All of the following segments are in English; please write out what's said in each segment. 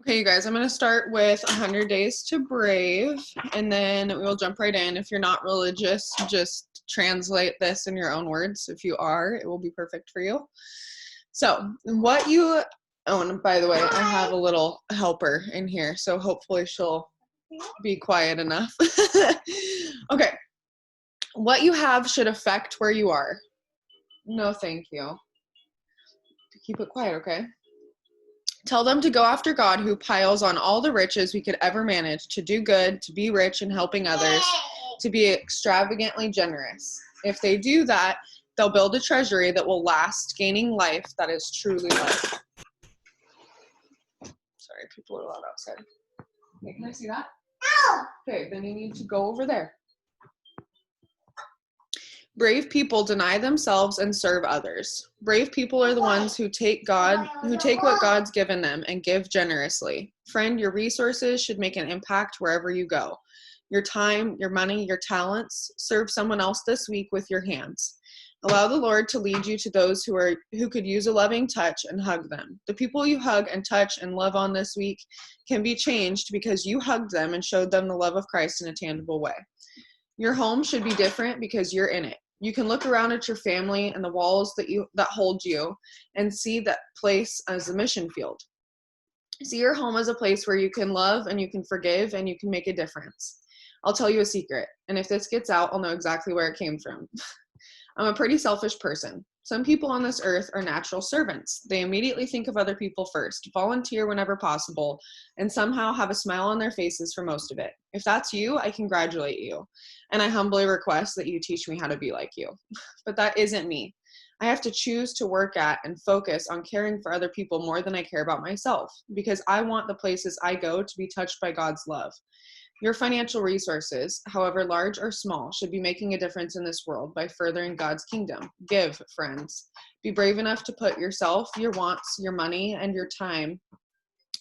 Okay, you guys, I'm going to start with 100 Days to Brave, and then we'll jump right in. If you're not religious, just translate this in your own words. If you are, it will be perfect for you. So, oh, and by the way, I have a little helper in here, so hopefully she'll be quiet enough. Okay, what you have should affect where you are. No, thank you. Keep it quiet, okay? Tell them to go after God, who piles on all the riches we could ever manage, to do good, to be rich in helping others, to be extravagantly generous. If they do that, they'll build a treasury that will last, gaining life that is truly life. Sorry, people are loud outside. Okay, can I see that? Okay, then you need to go over there. Brave people deny themselves and serve others. Brave people are the ones who take what God's given them and give generously. Friend, your resources should make an impact wherever you go. Your time, your money, your talents, serve someone else this week with your hands. Allow the Lord to lead you to those who could use a loving touch and hug them. The people you hug and touch and love on this week can be changed because you hugged them and showed them the love of Christ in a tangible way. Your home should be different because you're in it. You can look around at your family and the walls that hold you and see that place as a mission field. See your home as a place where you can love and you can forgive and you can make a difference. I'll tell you a secret, and if this gets out, I'll know exactly where it came from. I'm a pretty selfish person. Some people on this earth are natural servants. They immediately think of other people first, volunteer whenever possible, and somehow have a smile on their faces for most of it. If that's you, I congratulate you, and I humbly request that you teach me how to be like you. But that isn't me. I have to choose to work at and focus on caring for other people more than I care about myself, because I want the places I go to be touched by God's love. Your financial resources, however large or small, should be making a difference in this world by furthering God's kingdom. Give, friends. Be brave enough to put yourself, your wants, your money, and your time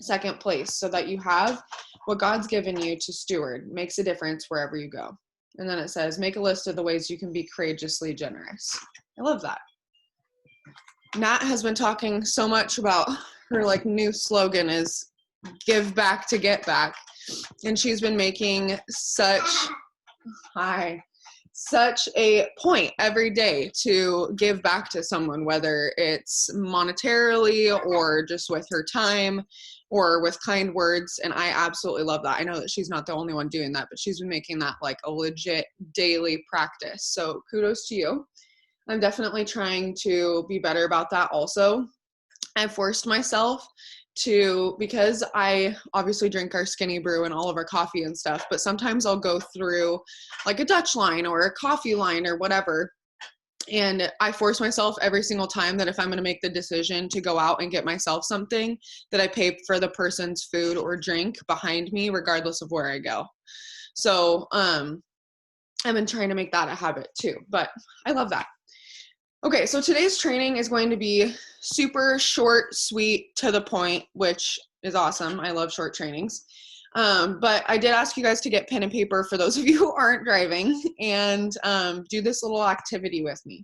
second place so that you have what God's given you to steward. Makes a difference wherever you go. And then it says, make a list of the ways you can be courageously generous. I love that. Nat has been talking so much about her new slogan is give back to get back. And she's been making such a point every day to give back to someone, whether it's monetarily or just with her time or with kind words. And I absolutely love that. I know that she's not the only one doing that, but she's been making that like a legit daily practice. So kudos to you. I'm definitely trying to be better about that also. I forced myself because I obviously drink our Skinny Brew and all of our coffee and stuff, but sometimes I'll go through like a Dutch line or a coffee line or whatever. And I force myself every single time that if I'm going to make the decision to go out and get myself something, that I pay for the person's food or drink behind me, regardless of where I go. So I've been trying to make that a habit too, but I love that. Okay, so today's training is going to be super short, sweet, to the point, which is awesome. I love short trainings. But I did ask you guys to get pen and paper for those of you who aren't driving and do this little activity with me.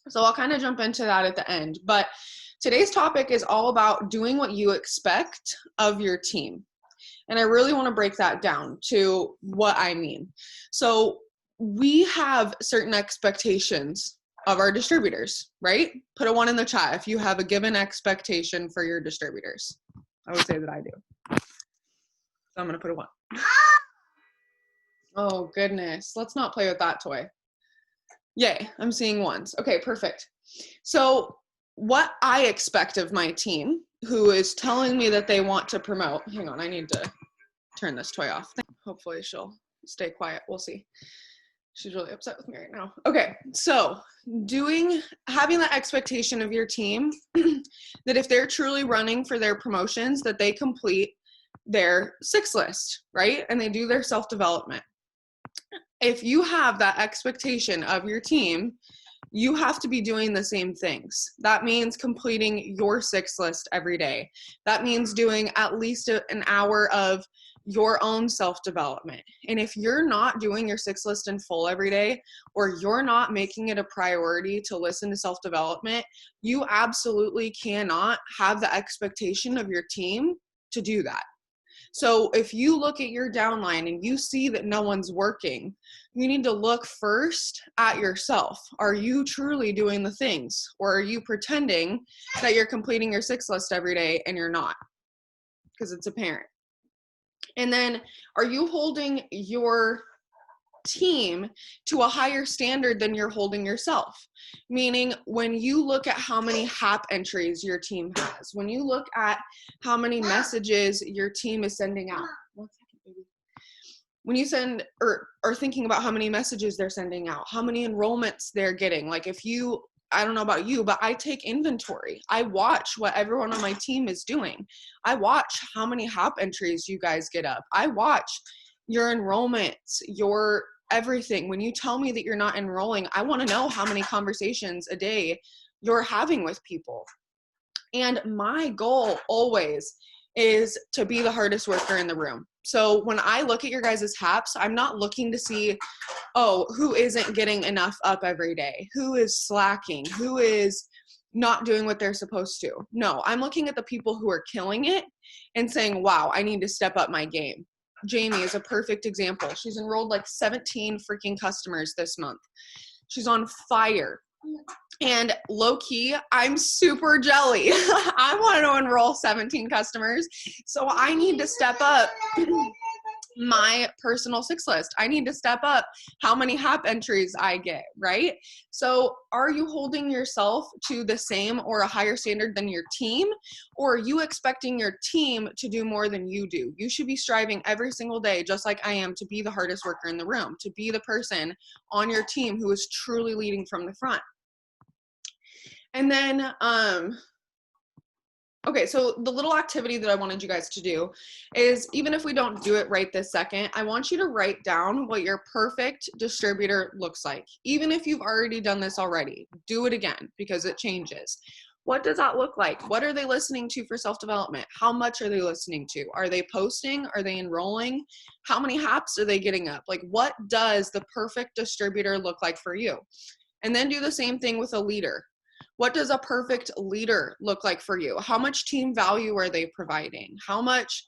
So I'll kind of jump into that at the end. But today's topic is all about doing what you expect of your team. And I really want to break that down to what I mean. So we have certain expectations of our distributors, right? Put a 1 in the chat if you have a given expectation for your distributors. I would say that I do. So I'm going to put a 1. Oh, goodness. Let's not play with that toy. Yay, I'm seeing 1s. Okay, perfect. So what I expect of my team, who is telling me that they want to promote, hang on, I need to turn this toy off. Hopefully she'll stay quiet. We'll see. She's really upset with me right now. Okay, so having that expectation of your team that if they're truly running for their promotions, that they complete their 6 list, right? And they do their self-development. If you have that expectation of your team, you have to be doing the same things. That means completing your 6 list every day. That means doing at least an hour of your own self-development. And if you're not doing your 6 list in full every day, or you're not making it a priority to listen to self-development, you absolutely cannot have the expectation of your team to do that. So if you look at your downline and you see that no one's working, you need to look first at yourself. Are you truly doing the things, or are you pretending that you're completing your 6 list every day and you're not? Because it's apparent. And then, are you holding your team to a higher standard than you're holding yourself? Meaning, when you look at how many HAP entries your team has, when you look at how many messages your team is sending out, when you send or are thinking about how many messages they're sending out, how many enrollments they're getting. Like, if you, I don't know about you, but I take inventory. I watch what everyone on my team is doing. I watch how many HAP entries you guys get up. I watch your enrollments, your everything. When you tell me that you're not enrolling, I want to know how many conversations a day you're having with people. And my goal always is to be the hardest worker in the room. So when I look at your guys' HAPs, I'm not looking to see, oh, who isn't getting enough up every day, who is slacking, who is not doing what they're supposed to. No, I'm looking at the people who are killing it and saying, wow, I need to step up my game. Jamie is a perfect example. She's enrolled like 17 freaking customers this month. She's on fire. And low key, I'm super jelly. I want to enroll 17 customers. So I need to step up my personal 6 list. I need to step up how many HAP entries I get, right? So are you holding yourself to the same or a higher standard than your team? Or are you expecting your team to do more than you do? You should be striving every single day, just like I am, to be the hardest worker in the room, to be the person on your team who is truly leading from the front. And then, okay, so the little activity that I wanted you guys to do is, even if we don't do it right this second, I want you to write down what your perfect distributor looks like. Even if you've already done this already, do it again, because it changes. What does that look like? What are they listening to for self-development? How much are they listening to? Are they posting? Are they enrolling? How many HAPs are they getting up? Like, what does the perfect distributor look like for you? And then do the same thing with a leader. What does a perfect leader look like for you? How much team value are they providing? How much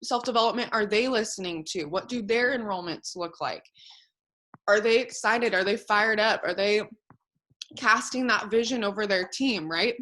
self-development are they listening to? What do their enrollments look like? Are they excited? Are they fired up? Are they casting that vision over their team, right?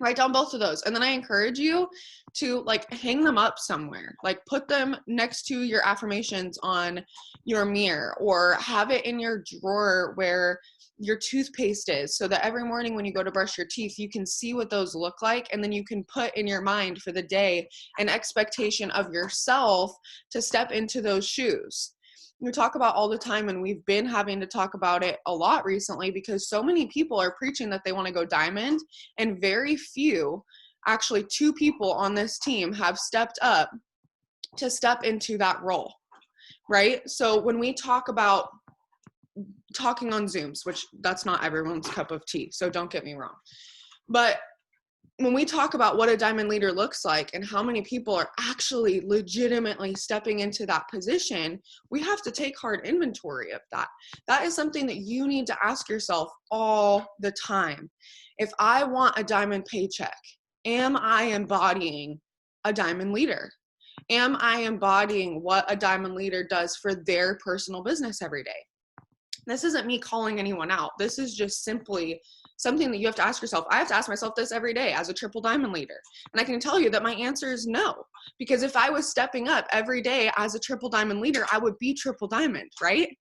Write down both of those. And then I encourage you to like hang them up somewhere, like put them next to your affirmations on your mirror, or have it in your drawer where your toothpaste is, so that every morning when you go to brush your teeth, you can see what those look like. And then you can put in your mind for the day an expectation of yourself to step into those shoes. We talk about all the time, and we've been having to talk about it a lot recently, because so many people are preaching that they want to go diamond, and very few, actually 2 people on this team, have stepped up to step into that role, right? So when we talk about talking on Zooms, which that's not everyone's cup of tea, so don't get me wrong, but when we talk about what a diamond leader looks like and how many people are actually legitimately stepping into that position, we have to take hard inventory of that. That is something that you need to ask yourself all the time. If I want a diamond paycheck, am I embodying a diamond leader? Am I embodying what a diamond leader does for their personal business every day? This isn't me calling anyone out. This is just simply something that you have to ask yourself. I have to ask myself this every day as a triple diamond leader. And I can tell you that my answer is no. Because if I was stepping up every day as a triple diamond leader, I would be triple diamond, right?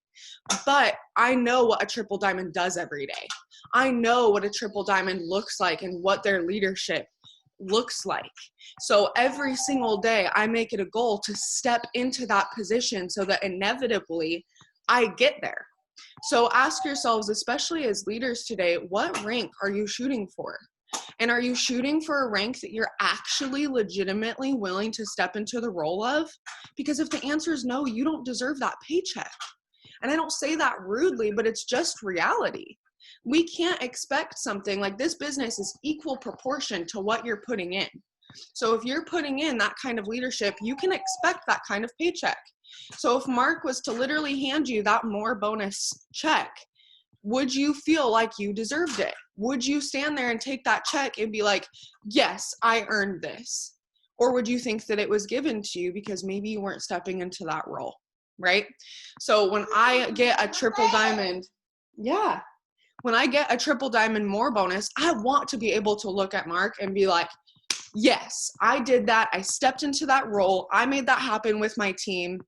But I know what a triple diamond does every day. I know what a triple diamond looks like and what their leadership looks like. So every single day, I make it a goal to step into that position so that inevitably I get there. So ask yourselves, especially as leaders today, what rank are you shooting for? And are you shooting for a rank that you're actually legitimately willing to step into the role of? Because if the answer is no, you don't deserve that paycheck. And I don't say that rudely, but it's just reality. We can't expect something like this. Business is equal proportion to what you're putting in. So if you're putting in that kind of leadership, you can expect that kind of paycheck. So if Mark was to literally hand you that more bonus check, would you feel like you deserved it? Would you stand there and take that check and be like, yes, I earned this? Or would you think that it was given to you because maybe you weren't stepping into that role, right? So when I get a triple diamond, yeah, when I get a triple diamond more bonus, I want to be able to look at Mark and be like, yes, I did that. I stepped into that role. I made that happen with my team,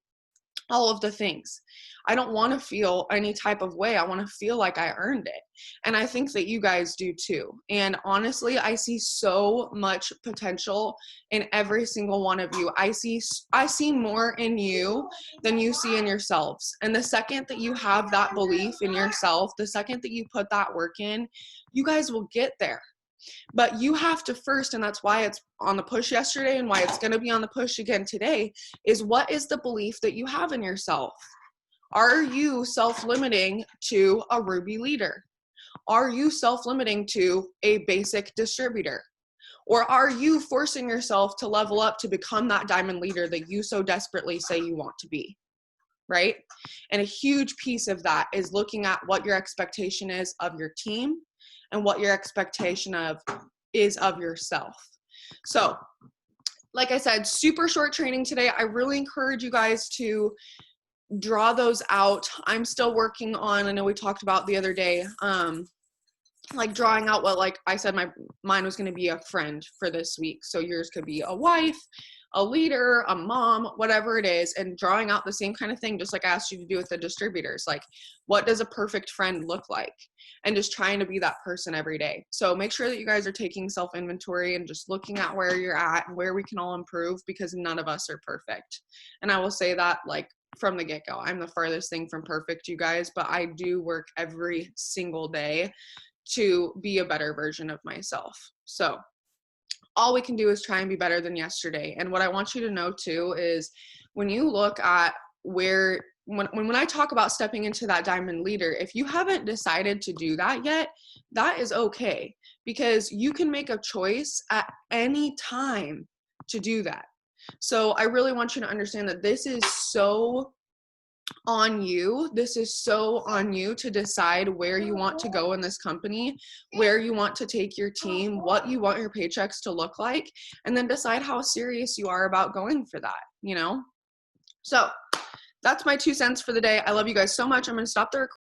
all of the things. I don't want to feel any type of way. I want to feel like I earned it. And I think that you guys do too. And honestly, I see so much potential in every single one of you. I see more in you than you see in yourselves. And the second that you have that belief in yourself, the second that you put that work in, you guys will get there. But you have to first, and that's why it's on the push yesterday and why it's going to be on the push again today, is what is the belief that you have in yourself? Are you self-limiting to a Ruby leader? Are you self-limiting to a basic distributor? Or are you forcing yourself to level up to become that diamond leader that you so desperately say you want to be? Right? And a huge piece of that is looking at what your expectation is of your team and what your expectation is of yourself. So, like I said, super short training today. I really encourage you guys to draw those out. I'm still working on, I know we talked about the other day, like drawing out what, like I said, mine was going to be a friend for this week. So yours could be a wife, a leader, a mom, whatever it is, and drawing out the same kind of thing, just like I asked you to do with the distributors. Like, what does a perfect friend look like? And just trying to be that person every day. So make sure that you guys are taking self-inventory and just looking at where you're at and where we can all improve, because none of us are perfect. And I will say that, like, from the get-go, I'm the farthest thing from perfect, you guys, but I do work every single day to be a better version of myself. So all we can do is try and be better than yesterday. And what I want you to know too is when you look at where, when I talk about stepping into that diamond leader, if you haven't decided to do that yet, that is okay, because you can make a choice at any time to do that. So I really want you to understand that this is so on you. This is so on you to decide where you want to go in this company, where you want to take your team, what you want your paychecks to look like, and then decide how serious you are about going for that, you know? So that's my 2 cents for the day. I love you guys so much. I'm going to stop the recording.